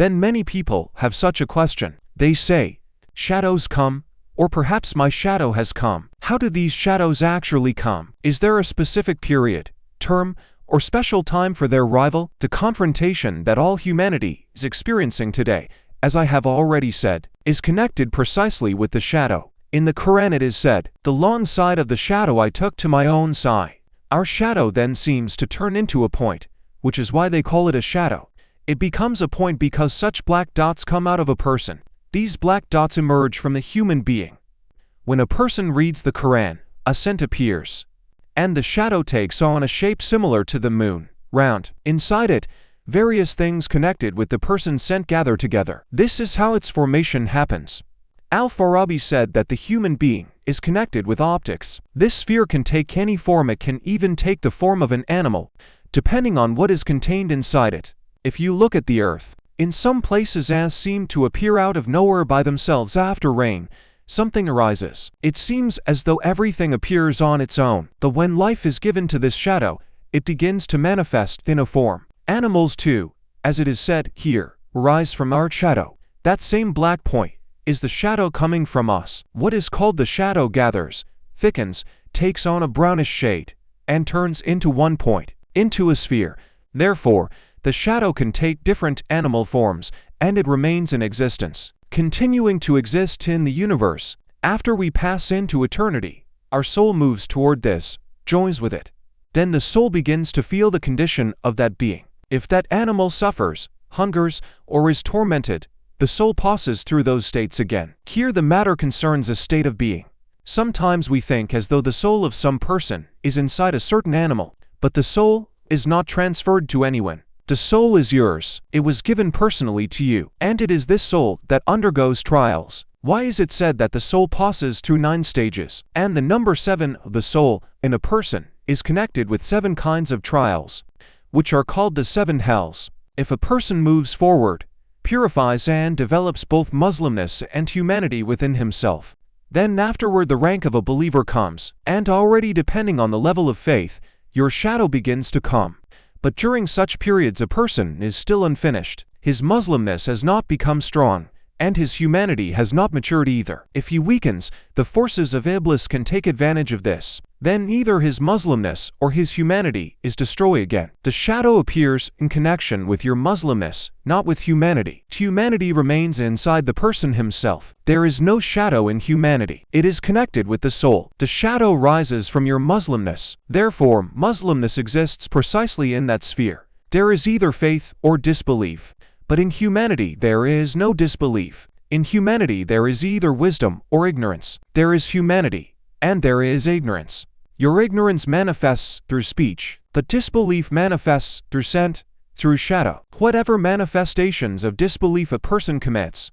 Then many people have such a question. They say, shadows come, or perhaps my shadow has come. How do these shadows actually come? Is there a specific period, term, or special time for their arrival? The confrontation that all humanity is experiencing today, as I have already said, is connected precisely with the shadow. In the Quran it is said, "The long side of the shadow I took to my own side." Our shadow then seems to turn into a point, which is why they call it a shadow. It becomes a point because such black dots come out of a person. These black dots emerge from the human being. When a person reads the Quran, a scent appears, and the shadow takes on a shape similar to the moon, round. Inside it, various things connected with the person's scent gather together. This is how its formation happens. Al-Farabi said that the human being is connected with optics. This sphere can take any form, it can even take the form of an animal, depending on what is contained inside it. If you look at the earth, in some places as seem to appear out of nowhere by themselves after rain, something arises. It seems as though everything appears on its own. But when life is given to this shadow, it begins to manifest in a form. Animals too, as it is said here, arise from our shadow. That same black point is the shadow coming from us. What is called the shadow gathers, thickens, takes on a brownish shade, and turns into one point, into a sphere. Therefore, the shadow can take different animal forms, and it remains in existence, continuing to exist in the universe. After we pass into eternity, our soul moves toward this, joins with it. Then the soul begins to feel the condition of that being. If that animal suffers, hungers, or is tormented, the soul passes through those states again. Here the matter concerns a state of being. Sometimes we think as though the soul of some person is inside a certain animal, but the soul is not transferred to anyone. The soul is yours. It was given personally to you, and it is this soul that undergoes trials. Why is it said that the soul passes through 9 stages, and the number 7 of the soul in a person is connected with 7 kinds of trials, which are called the 7 hells? If a person moves forward, purifies and develops both Muslimness and humanity within himself, then afterward the rank of a believer comes, and already depending on the level of faith, your shadow begins to come. But during such periods a person is still unfinished. His Muslimness has not become strong, and his humanity has not matured either. If he weakens, the forces of Iblis can take advantage of this. Then either his Muslimness or his humanity is destroyed again. The shadow appears in connection with your Muslimness, not with humanity. Humanity remains inside the person himself. There is no shadow in humanity. It is connected with the soul. The shadow rises from your Muslimness. Therefore, Muslimness exists precisely in that sphere. There is either faith or disbelief. But in humanity there is no disbelief. In humanity there is either wisdom or ignorance. There is humanity, and there is ignorance. Your ignorance manifests through speech, but disbelief manifests through scent, through shadow. Whatever manifestations of disbelief a person commits,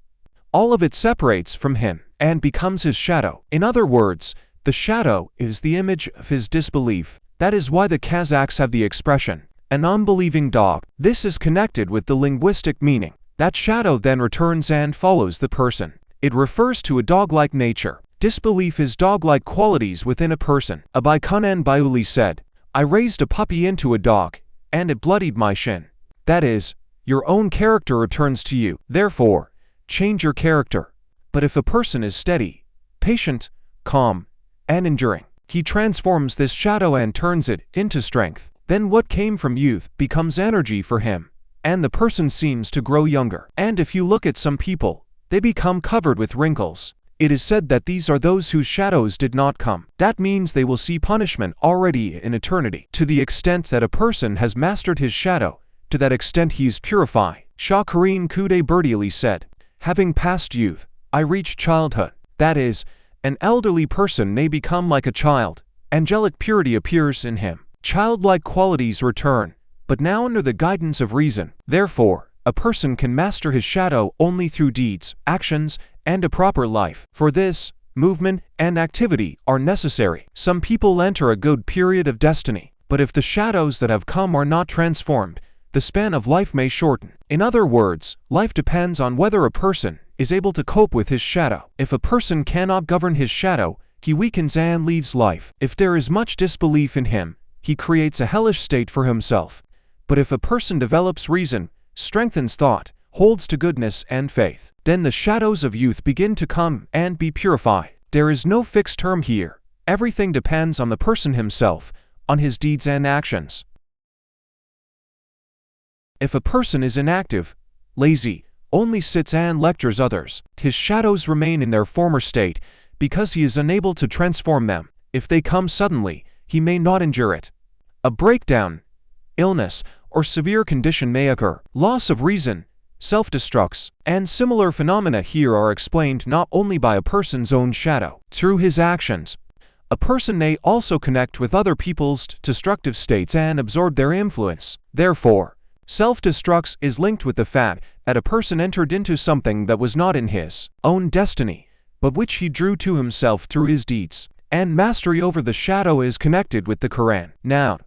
all of it separates from him and becomes his shadow. In other words, the shadow is the image of his disbelief. That is why the Kazakhs have the expression, an unbelieving dog. This is connected with the linguistic meaning. That shadow then returns and follows the person. It refers to a dog-like nature. Disbelief is dog-like qualities within a person. Abai Kunan Baiuli said, "I raised a puppy into a dog, and it bloodied my shin." That is, your own character returns to you. Therefore, change your character. But if a person is steady, patient, calm, and enduring, he transforms this shadow and turns it into strength. Then what came from youth becomes energy for him, and the person seems to grow younger. And if you look at some people, they become covered with wrinkles. It is said that these are those whose shadows did not come. That means they will see punishment already in eternity. To the extent that a person has mastered his shadow, to that extent he is purified. Shah Karim Kude Berdiali said, "Having passed youth, I reach childhood." That is, an elderly person may become like a child. Angelic purity appears in him. Childlike qualities return, but now under the guidance of reason. Therefore, a person can master his shadow only through deeds, actions, and a proper life. For this, movement and activity are necessary. Some people enter a good period of destiny, but if the shadows that have come are not transformed, the span of life may shorten. In other words, life depends on whether a person is able to cope with his shadow. If a person cannot govern his shadow, he weakens and leaves life. If there is much disbelief in him, he creates a hellish state for himself. But if a person develops reason, strengthens thought, holds to goodness and faith. Then the shadows of youth begin to come and be purified. There is no fixed term here. Everything depends on the person himself, on his deeds and actions. If a person is inactive, lazy, only sits and lectures others, his shadows remain in their former state because he is unable to transform them. If they come suddenly, he may not endure it. A breakdown, illness, or severe condition may occur. Loss of reason, self-destructs, and similar phenomena here are explained not only by a person's own shadow. Through his actions, a person may also connect with other people's destructive states and absorb their influence. Therefore, self-destructs is linked with the fact that a person entered into something that was not in his own destiny, but which he drew to himself through his deeds. And mastery over the shadow is connected with the Quran. Now,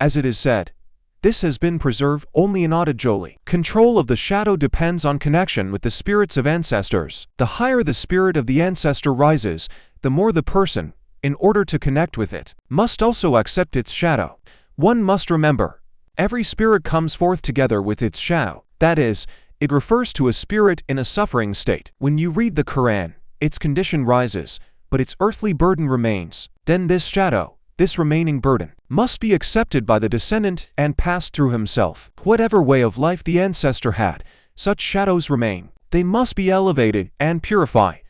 as it is said, this has been preserved only in Atajoli. Control of the shadow depends on connection with the spirits of ancestors. The higher the spirit of the ancestor rises, the more the person, in order to connect with it, must also accept its shadow. One must remember, every spirit comes forth together with its shadow. That is, it refers to a spirit in a suffering state. When you read the Quran, its condition rises, but its earthly burden remains. Then this shadow, this remaining burden, must be accepted by the descendant and passed through himself. Whatever way of life the ancestor had, such shadows remain. They must be elevated and purified.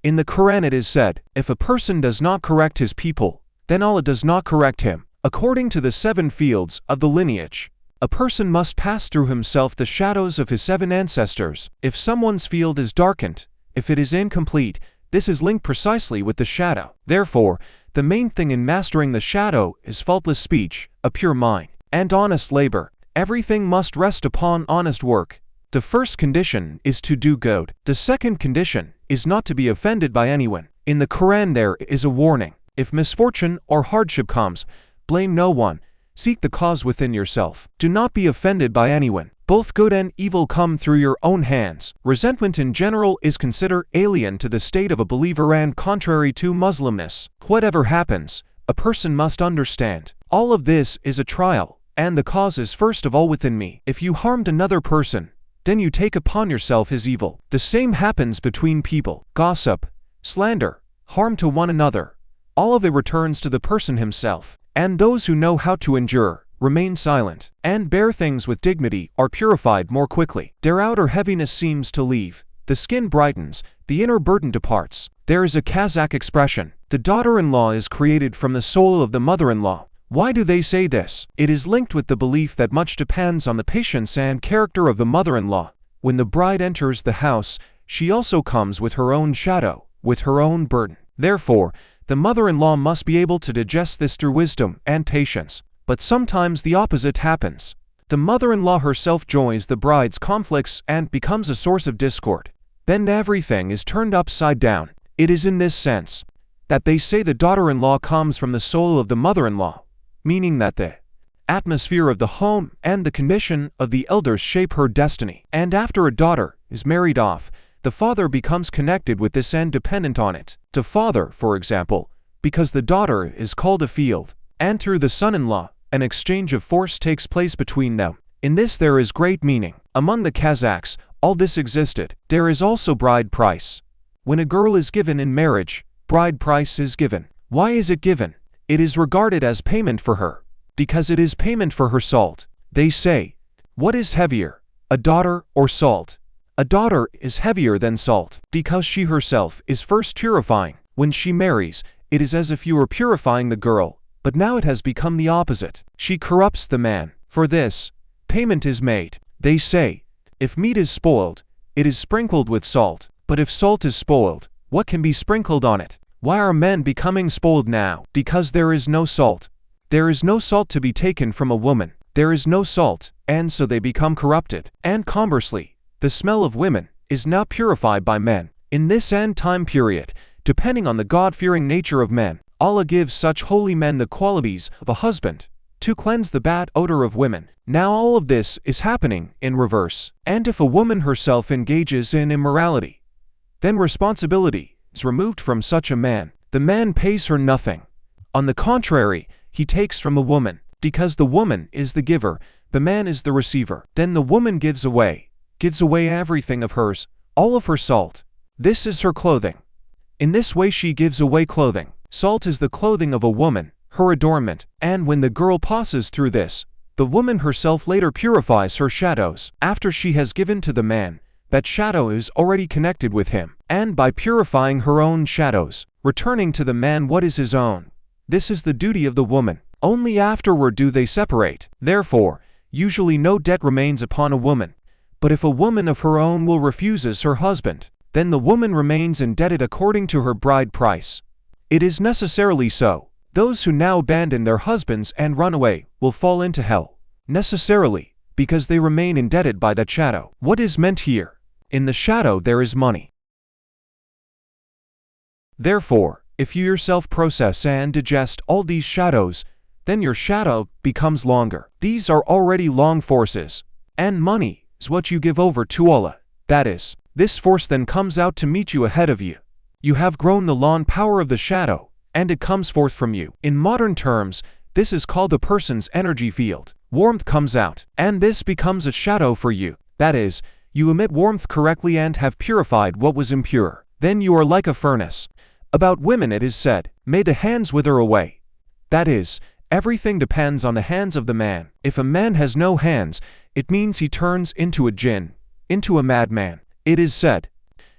In the Quran it is said, if a person does not correct his people, then Allah does not correct him. According to the 7 fields of the lineage, a person must pass through himself the shadows of his 7 ancestors. If someone's field is darkened, if it is incomplete, this is linked precisely with the shadow. Therefore, the main thing in mastering the shadow is faultless speech, a pure mind, and honest labor. Everything must rest upon honest work. The first condition is to do good. The second condition is not to be offended by anyone. In the Quran there is a warning. If misfortune or hardship comes, blame no one. Seek the cause within yourself. Do not be offended by anyone. Both good and evil come through your own hands. Resentment in general is considered alien to the state of a believer and contrary to Muslimness. Whatever happens, a person must understand. All of this is a trial, and the cause is first of all within me. If you harmed another person, then you take upon yourself his evil. The same happens between people. Gossip, slander, harm to one another. All of it returns to the person himself. And those who know how to endure, remain silent, and bear things with dignity are purified more quickly. Their outer heaviness seems to leave, the skin brightens, the inner burden departs. There is a Kazakh expression, the daughter-in-law is created from the soul of the mother-in-law. Why do they say this? It is linked with the belief that much depends on the patience and character of the mother-in-law. When the bride enters the house, she also comes with her own shadow, with her own burden. Therefore, the mother-in-law must be able to digest this through wisdom and patience. But sometimes the opposite happens. The mother-in-law herself joins the bride's conflicts and becomes a source of discord. Then everything is turned upside down. It is in this sense that they say the daughter-in-law comes from the soul of the mother-in-law, meaning that the atmosphere of the home and the condition of the elders shape her destiny. And after a daughter is married off, the father becomes connected with this and dependent on it. The father, for example, because the daughter is called a field, and through the son-in-law, an exchange of force takes place between them. In this there is great meaning. Among the Kazakhs, all this existed. There is also bride price. When a girl is given in marriage, bride price is given. Why is it given? It is regarded as payment for her, because it is payment for her salt. They say, what is heavier, a daughter or salt? A daughter is heavier than salt, because she herself is first purifying. When she marries, it is as if you were purifying the girl, but now it has become the opposite. She corrupts the man. For this, payment is made. They say, if meat is spoiled, it is sprinkled with salt. But if salt is spoiled, what can be sprinkled on it? Why are men becoming spoiled now? Because there is no salt. There is no salt to be taken from a woman. There is no salt, and so they become corrupted. And conversely, the smell of women is now purified by men. In this end time period, depending on the God-fearing nature of men, Allah gives such holy men the qualities of a husband to cleanse the bad odor of women. Now all of this is happening in reverse. And if a woman herself engages in immorality, then responsibility is removed from such a man. The man pays her nothing. On the contrary, he takes from the woman. Because the woman is the giver, the man is the receiver. Then the woman gives away, gives away everything of hers, all of her salt. This is her clothing. In this way she gives away clothing. Salt is the clothing of a woman, her adornment, and when the girl passes through this, the woman herself later purifies her shadows. After she has given to the man, that shadow is already connected with him, and by purifying her own shadows, returning to the man what is his own. This is the duty of the woman. Only afterward do they separate. Therefore, usually no debt remains upon a woman. But if a woman of her own will refuses her husband, then the woman remains indebted according to her bride price. It is necessarily so. Those who now abandon their husbands and run away will fall into hell. Necessarily, because they remain indebted by that shadow. What is meant here? In the shadow there is money. Therefore, if you yourself process and digest all these shadows, then your shadow becomes longer. These are already long forces, and money is what you give over to Allah. That is, this force then comes out to meet you ahead of you. You have grown the long power of the shadow, and it comes forth from you. In modern terms, this is called a person's energy field. Warmth comes out, and this becomes a shadow for you. That is, you emit warmth correctly and have purified what was impure. Then you are like a furnace. About women it is said, may the hands wither away. That is, everything depends on the hands of the man. If a man has no hands, it means he turns into a jinn, into a madman. It is said,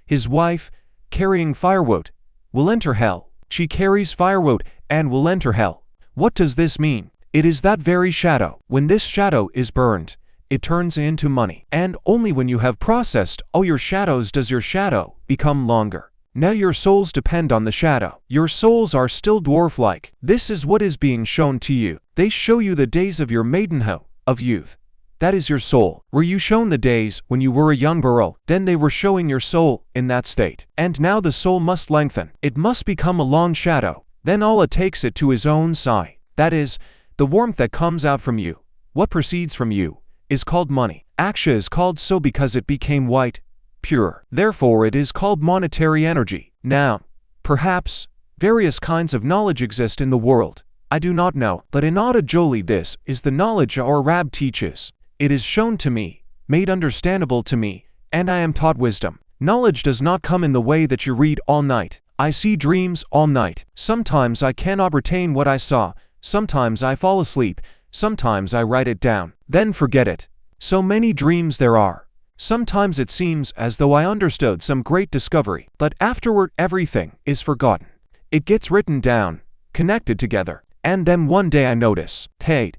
his wife, carrying firewood, will enter hell. She carries firewood and will enter hell. What does this mean? It is that very shadow. When this shadow is burned, it turns into money. And only when you have processed all your shadows does your shadow become longer. Now your souls depend on the shadow. Your souls are still dwarf-like. This is what is being shown to you. They show you the days of your maidenhood, of youth. That is your soul. Were you shown the days when you were a young girl, then they were showing your soul in that state. And now the soul must lengthen. It must become a long shadow. Then Allah takes it to His own side. That is, the warmth that comes out from you, what proceeds from you, is called money. Aksha is called so because it became white, pure. Therefore it is called monetary energy. Now, perhaps, various kinds of knowledge exist in the world. I do not know, but in Autajoli this is the knowledge our Rab teaches. It is shown to me, made understandable to me, and I am taught wisdom. Knowledge does not come in the way that you read all night. I see dreams all night. Sometimes I cannot retain what I saw. Sometimes I fall asleep. Sometimes I write it down, then forget it. So many dreams there are. Sometimes it seems as though I understood some great discovery, but afterward everything is forgotten. It gets written down, connected together, and then one day I notice, hey,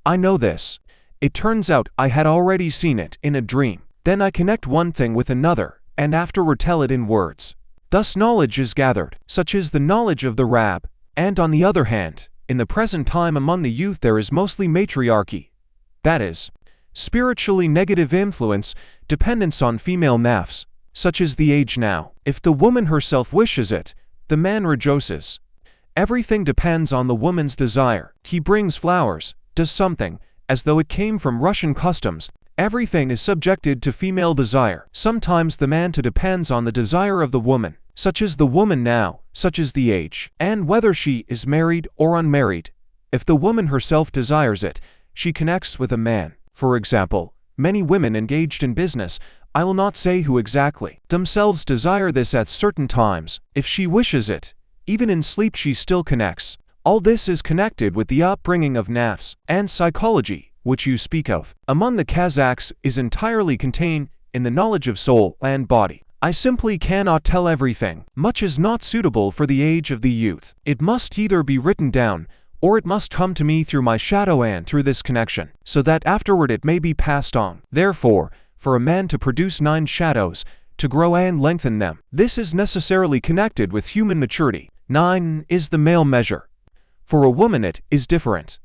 I know this. It turns out I had already seen it in a dream. Then I connect one thing with another, and afterward tell it in words. Thus knowledge is gathered, such is the knowledge of the Rab. And on the other hand, in the present time among the youth there is mostly matriarchy. That is, spiritually negative influence, dependence on female nafs. Such is the age now. If the woman herself wishes it, the man rejoices. Everything depends on the woman's desire. He brings flowers, does something, as though it came from Russian customs. Everything is subjected to female desire. Sometimes the man too depends on the desire of the woman. Such is the woman now, such is the age. And whether she is married or unmarried, if the woman herself desires it, she connects with a man. For example, many women engaged in business, I will not say who exactly, themselves desire this at certain times. If she wishes it, even in sleep she still connects. All this is connected with the upbringing of nafs and psychology, which you speak of. Among the Kazakhs is entirely contained in the knowledge of soul and body. I simply cannot tell everything. Much is not suitable for the age of the youth. It must either be written down, or it must come to me through my shadow and through this connection, so that afterward it may be passed on. Therefore, for a man to produce 9 shadows, to grow and lengthen them, this is necessarily connected with human maturity. 9 is the male measure. For a woman it is different.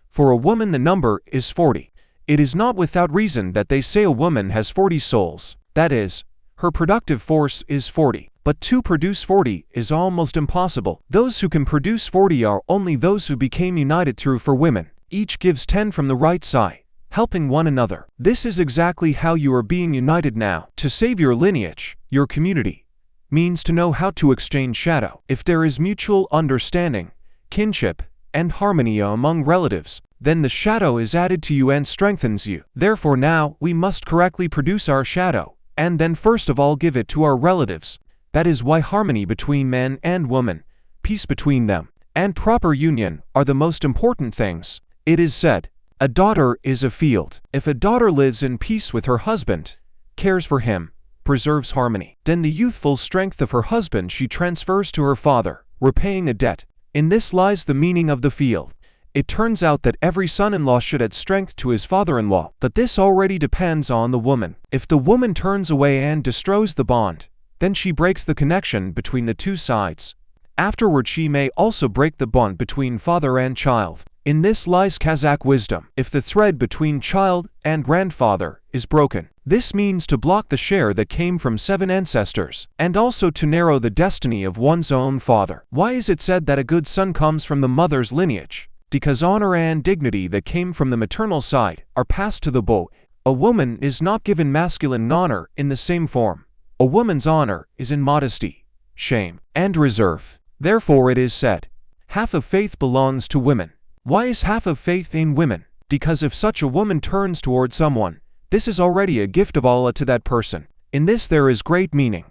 For a woman the number is 40. It is not without reason that they say a woman has 40 souls. That is, her productive force is 40. But to produce 40 is almost impossible. Those who can produce 40 are only those who became united through for women. Each gives 10 from the right side, helping one another. This is exactly how you are being united now. To save your lineage, your community, means to know how to exchange shadow. If there is mutual understanding, kinship, and harmony among relatives, then the shadow is added to you and strengthens you. Therefore now we must correctly produce our shadow, and then first of all give it to our relatives. That is why harmony between man and woman, peace between them, and proper union are the most important things. It is said, a daughter is a field. If a daughter lives in peace with her husband, cares for him, preserves harmony, then the youthful strength of her husband she transfers to her father, repaying a debt. In this lies the meaning of the field. It turns out that every son-in-law should add strength to his father-in-law, but this already depends on the woman. If the woman turns away and destroys the bond, then she breaks the connection between the two sides. Afterward she may also break the bond between father and child. In this lies Kazakh wisdom. If the thread between child and grandfather is broken, this means to block the share that came from 7 ancestors, and also to narrow the destiny of one's own father. Why is it said that a good son comes from the mother's lineage? Because honor and dignity that came from the maternal side are passed to the boy. A woman is not given masculine honor in the same form. A woman's honor is in modesty, shame, and reserve. Therefore it is said, half of faith belongs to women. Why is half of faith in women? Because if such a woman turns toward someone, this is already a gift of Allah to that person. In this there is great meaning.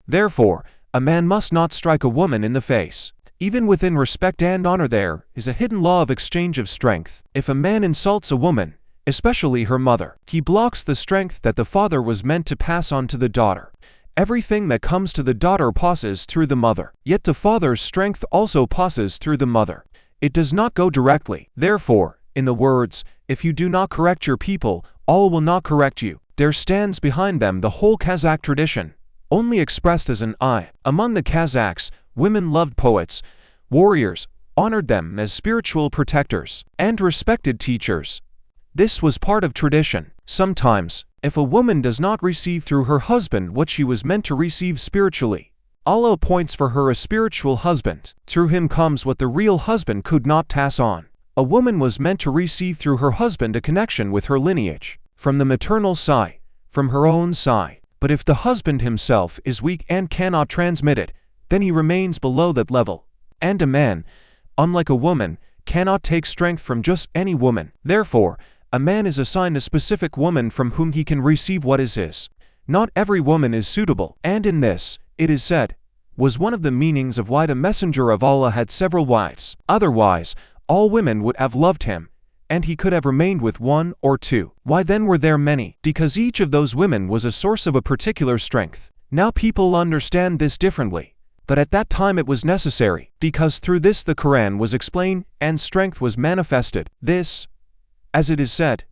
Therefore, a man must not strike a woman in the face. Even within respect and honor there is a hidden law of exchange of strength. If a man insults a woman, especially her mother, he blocks the strength that the father was meant to pass on to the daughter. Everything that comes to the daughter passes through the mother, yet the father's strength also passes through the mother. It does not go directly. Therefore, in the words, if you do not correct your people, Allah will not correct you, there stands behind them the whole Kazakh tradition, only expressed as an I. Among the Kazakhs, women loved poets, warriors, honored them as spiritual protectors, and respected teachers. This was part of tradition. Sometimes, if a woman does not receive through her husband what she was meant to receive spiritually, Allah appoints for her a spiritual husband. Through him comes what the real husband could not pass on. A woman was meant to receive through her husband a connection with her lineage, from the maternal side, from her own side. But if the husband himself is weak and cannot transmit it, then he remains below that level. And a man, unlike a woman, cannot take strength from just any woman. Therefore, a man is assigned a specific woman from whom he can receive what is his. Not every woman is suitable, and in this, it is said, was one of the meanings of why the Messenger of Allah had several wives. Otherwise, all women would have loved him, and he could have remained with 1 or 2. Why then were there many? Because each of those women was a source of a particular strength. Now people understand this differently, but at that time it was necessary, because through this the Quran was explained and strength was manifested. This, as it is said,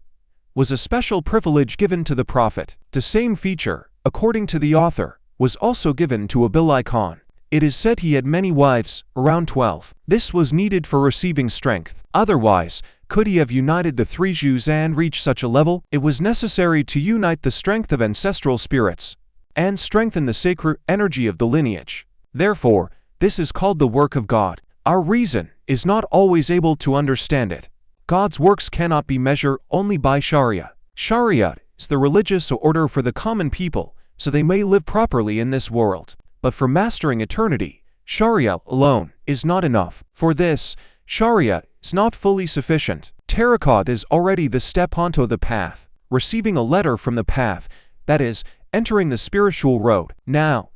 was a special privilege given to the Prophet. The same feature, according to the author, was also given to Abdullah Khan. It is said he had many wives, around 12. This was needed for receiving strength. Otherwise, could he have united the 3 Jews and reached such a level? It was necessary to unite the strength of ancestral spirits and strengthen the sacred energy of the lineage. Therefore, this is called the work of God. Our reason is not always able to understand it. God's works cannot be measured only by Sharia. Sharia is the religious order for the common people, so they may live properly in this world. But for mastering eternity, Sharia alone is not enough. For this, Sharia is not fully sufficient. Tariqat is already the step onto the path, receiving a letter from the path, that is, entering the spiritual road. Now,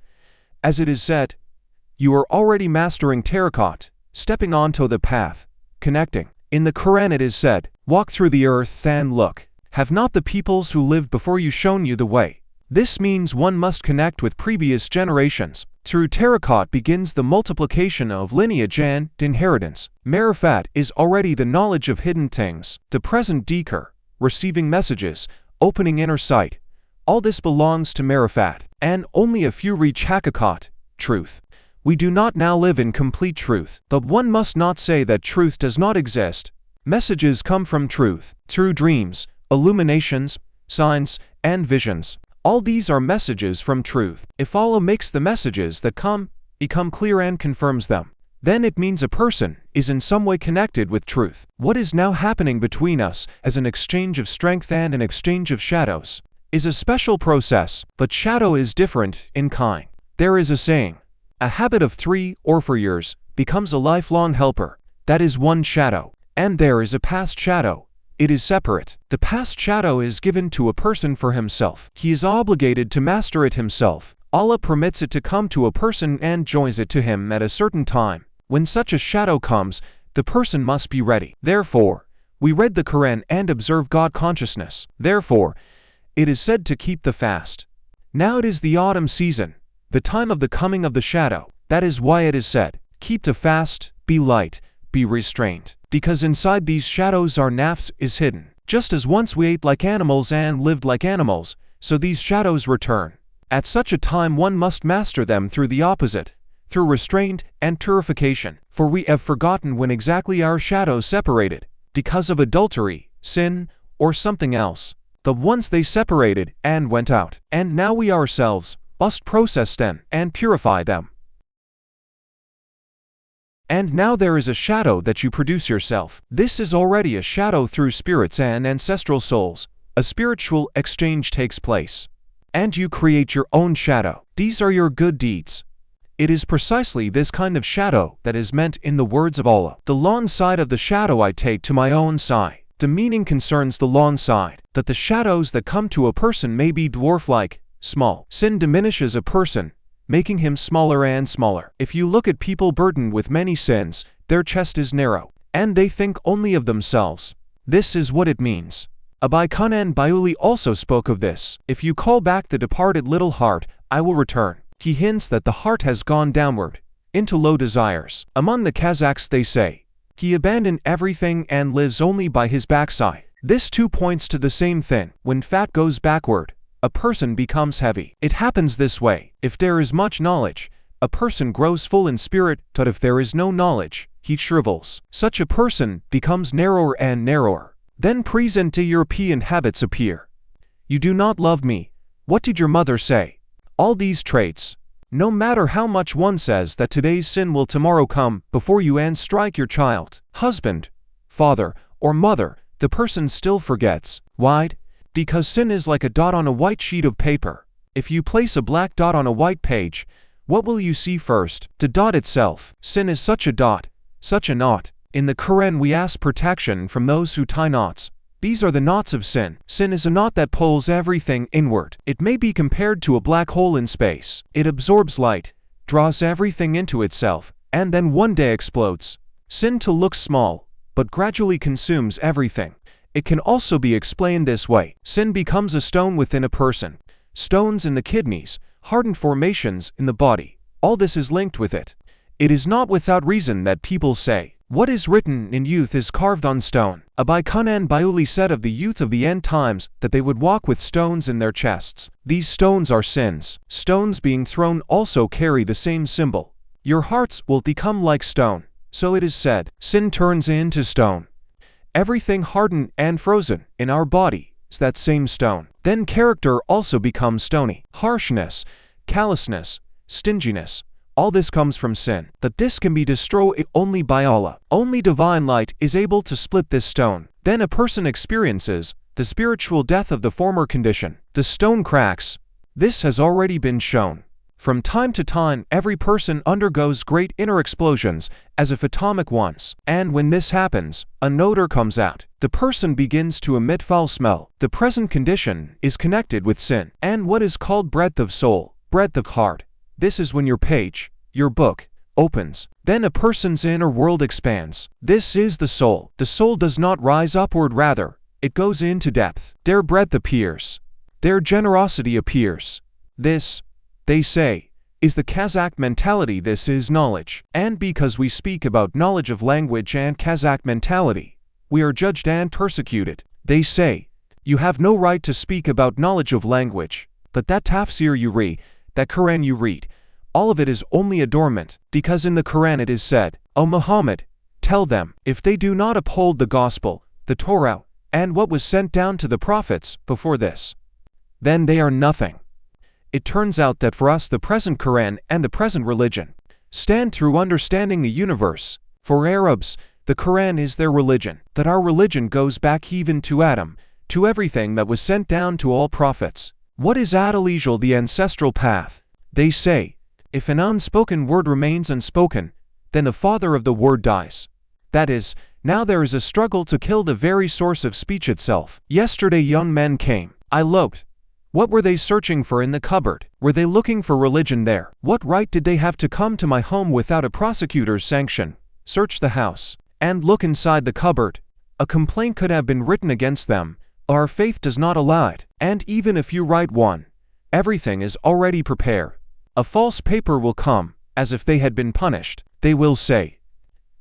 as it is said, you are already mastering Tariqat, stepping onto the path, connecting. In the Quran it is said, walk through the earth and look. Have not the peoples who lived before you shown you the way? This means one must connect with previous generations. Through Tariqat begins the multiplication of lineage and inheritance. Marifat is already the knowledge of hidden things. The present dhikr, receiving messages, opening inner sight. All this belongs to Marifat, and only a few reach Haqiqat, truth. We do not now live in complete truth, but one must not say that truth does not exist. Messages come from truth, through dreams, illuminations, signs, and visions. All these are messages from truth. If Allah makes the messages that become clear and confirms them, then it means a person is in some way connected with truth. What is now happening between us as an exchange of strength and an exchange of shadows is a special process, but shadow is different in kind. There is a saying, a habit of 3 or 4 years becomes a lifelong helper. That is one shadow. And there is a past shadow. It is separate. The past shadow is given to a person for himself. He is obligated to master it himself. Allah permits it to come to a person and joins it to him at a certain time. When such a shadow comes, the person must be ready. Therefore, we read the Quran and observe God consciousness. Therefore, it is said to keep the fast. Now it is the autumn season, the time of the coming of the shadow. That is why it is said, keep the fast, be light, be restrained. Because inside these shadows our nafs is hidden. Just as once we ate like animals and lived like animals, so these shadows return. At such a time one must master them through the opposite, through restraint and purification. For we have forgotten when exactly our shadows separated, because of adultery, sin, or something else. But once they separated and went out, and now we ourselves must process them and purify them. And now there is a shadow that you produce yourself. This is already a shadow through spirits and ancestral souls. A spiritual exchange takes place. And you create your own shadow. These are your good deeds. It is precisely this kind of shadow that is meant in the words of Allah. The long side of the shadow I take to my own side. The meaning concerns the long side, that the shadows that come to a person may be dwarf-like, small. Sin diminishes a person, making him smaller and smaller. If you look at people burdened with many sins, their chest is narrow, and they think only of themselves. This is what it means. Abai Kunan Bayuli also spoke of this. If you call back the departed little heart, I will return. He hints that the heart has gone downward, into low desires. Among the Kazakhs they say, he abandoned everything and lives only by his backside. This too points to the same thing. When fat goes backward, a person becomes heavy. It happens this way. If there is much knowledge, a person grows full in spirit, but if there is no knowledge, he shrivels. Such a person becomes narrower and narrower. Then present European habits appear. You do not love me. What did your mother say? All these traits. No matter how much one says that today's sin will tomorrow come before you and strike your child, husband, father, or mother, the person still forgets. Why? Because sin is like a dot on a white sheet of paper. If you place a black dot on a white page, what will you see first? The dot itself. Sin is such a dot, such a knot. In the Quran we ask protection from those who tie knots. These are the knots of sin. Sin is a knot that pulls everything inward. It may be compared to a black hole in space. It absorbs light, draws everything into itself, and then one day explodes. Sin to look small, but gradually consumes everything. It can also be explained this way. Sin becomes a stone within a person. Stones in the kidneys, hardened formations in the body. All this is linked with it. It is not without reason that people say, what is written in youth is carved on stone. Abai Kunan Bayuli said of the youth of the end times that they would walk with stones in their chests. These stones are sins. Stones being thrown also carry the same symbol. Your hearts will become like stone. So it is said, sin turns into stone. Everything hardened and frozen in our body is that same stone. Then character also becomes stony. Harshness, callousness, stinginess. All this comes from sin. But this can be destroyed only by Allah. Only divine light is able to split this stone. Then a person experiences the spiritual death of the former condition. The stone cracks. This has already been shown. From time to time, every person undergoes great inner explosions, as if atomic ones. And when this happens, an odor comes out. The person begins to emit foul smell. The present condition is connected with sin. And what is called breadth of soul, breadth of heart. This is when your page, your book, opens. Then a person's inner world expands. This is the soul. The soul does not rise upward, rather, it goes into depth. Their breadth appears. Their generosity appears. This, they say, is the Kazakh mentality. This is knowledge. And because we speak about knowledge of language and Kazakh mentality, we are judged and persecuted. They say, you have no right to speak about knowledge of language. But that tafsir you read, that Quran you read, all of it is only adornment, because in the Quran it is said, O Muhammad, tell them, if they do not uphold the gospel, the Torah, and what was sent down to the prophets before this, then they are nothing. It turns out that for us the present Quran and the present religion stand through understanding the universe. For Arabs, the Quran is their religion, that our religion goes back even to Adam, to everything that was sent down to all prophets. What is Adelijal, the ancestral path? They say, if an unspoken word remains unspoken, then the father of the word dies. That is, now there is a struggle to kill the very source of speech itself. Yesterday young men came. I looked. What were they searching for in the cupboard? Were they looking for religion there? What right did they have to come to my home without a prosecutor's sanction, search the house, and look inside the cupboard? A complaint could have been written against them. Our faith does not allow it. And even if you write one, everything is already prepared. A false paper will come, as if they had been punished. They will say,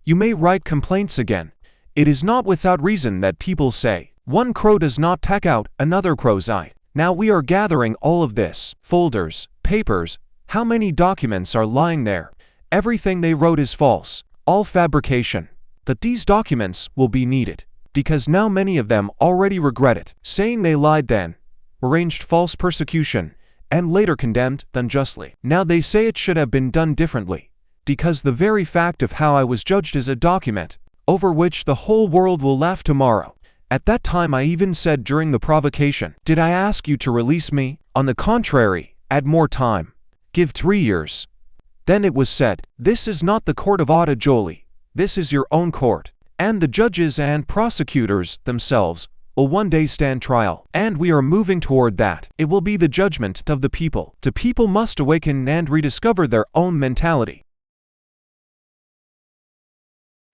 "You may write complaints again." It is not without reason that people say, "One crow does not peck out another crow's eye." Now we are gathering all of this, folders, papers, how many documents are lying there? Everything they wrote is false, all fabrication. But these documents will be needed, because now many of them already regret it, saying they lied then, arranged false persecution, and later condemned unjustly. Now they say it should have been done differently, because the very fact of how I was judged is a document, over which the whole world will laugh tomorrow. At that time I even said during the provocation, "Did I ask you to release me? On the contrary, add more time. Give 3 years." Then it was said, "This is not the court of Atta-Joli. This is your own court. And the judges and prosecutors themselves will one day stand trial. And we are moving toward that. It will be the judgment of the people. The people must awaken and rediscover their own mentality.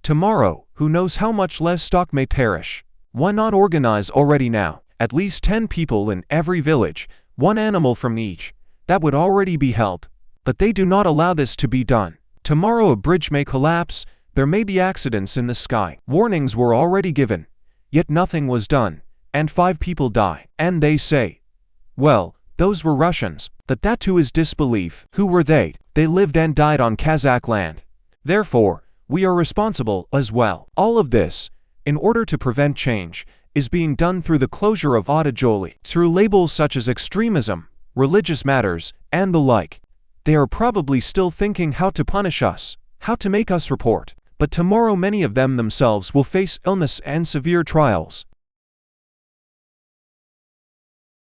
Tomorrow, who knows how much less stock may perish? Why not organize already now, at least 10 people in every village, 1 animal from each? That would already be help. But they do not allow this to be done. Tomorrow a bridge may collapse, there may be accidents in the sky. Warnings were already given, yet nothing was done, and 5 people die. And they say, well, those were Russians, but that too is disbelief. Who were they? They lived and died on Kazakh land. Therefore, we are responsible as well. All of this, in order to prevent change, is being done through the closure of Atta-Joli, through labels such as extremism, religious matters, and the like. They are probably still thinking how to punish us, how to make us report. But tomorrow many of them themselves will face illness and severe trials.